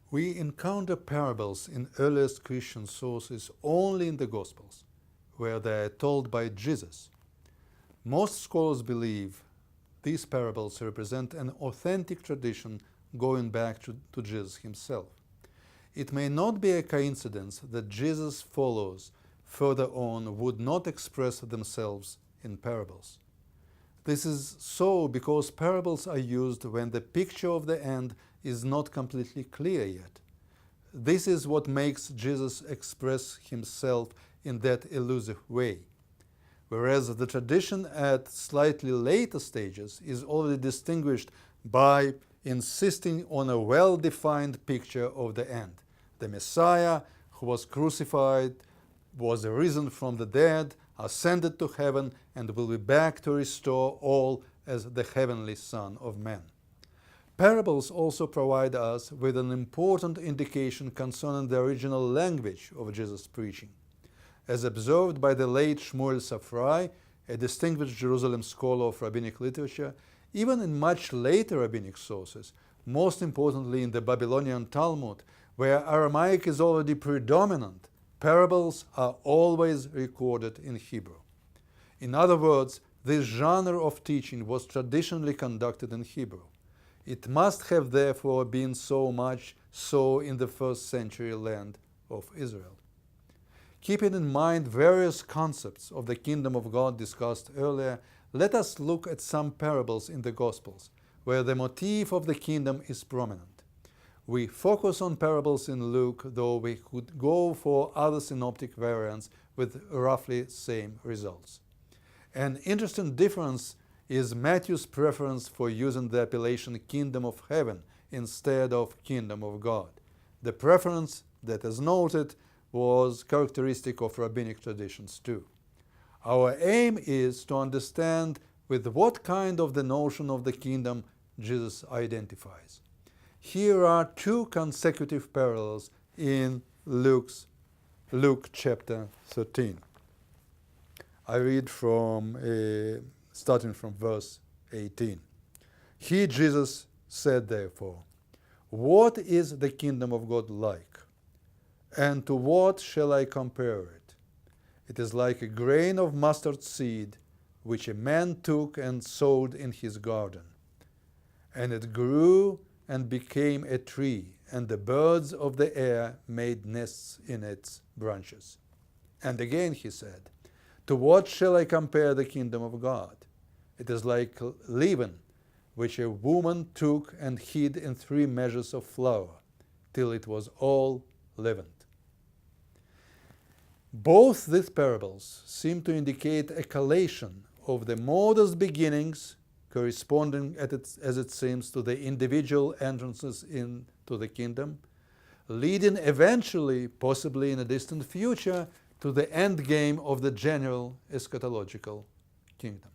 We encounter parables in earliest Christian sources only in the Gospels, where they are told by Jesus. Most scholars believe these parables represent an authentic tradition going back to Jesus himself. It may not be a coincidence that Jesus' followers further on would not express themselves in parables. This is so because parables are used when the picture of the end is not completely clear yet. This is what makes Jesus express himself in that elusive way. Whereas the tradition at slightly later stages is already distinguished by insisting on a well-defined picture of the end. The Messiah, who was crucified, was risen from the dead, ascended to heaven, and will be back to restore all as the heavenly Son of Man. Parables also provide us with an important indication concerning the original language of Jesus' preaching. As observed by the late Shmuel Safrai, a distinguished Jerusalem scholar of rabbinic literature, even in much later rabbinic sources, most importantly in the Babylonian Talmud, where Aramaic is already predominant, parables are always recorded in Hebrew. In other words, this genre of teaching was traditionally conducted in Hebrew. It must have therefore been so much so in the first century land of Israel. Keeping in mind various concepts of the kingdom of God discussed earlier, let us look at some parables in the Gospels, where the motif of the kingdom is prominent. We focus on parables in Luke, though we could go for other synoptic variants with roughly same results. An interesting difference is Matthew's preference for using the appellation kingdom of heaven instead of kingdom of God. The preference that is noted was characteristic of rabbinic traditions too. Our aim is to understand with what kind of the notion of the kingdom Jesus identifies. Here are two consecutive parallels in Luke chapter 13. I read starting from verse 18. He, Jesus, said therefore, "What is the kingdom of God like? And to what shall I compare it? It is like a grain of mustard seed, which a man took and sowed in his garden. And it grew and became a tree, and the birds of the air made nests in its branches." And again he said, "To what shall I compare the kingdom of God? It is like leaven, which a woman took and hid in 3 measures of flour, till it was all leavened." Both these parables seem to indicate a collation of the modest beginnings corresponding, as it seems, to the individual entrances into the kingdom, leading eventually, possibly in a distant future, to the end game of the general eschatological kingdom.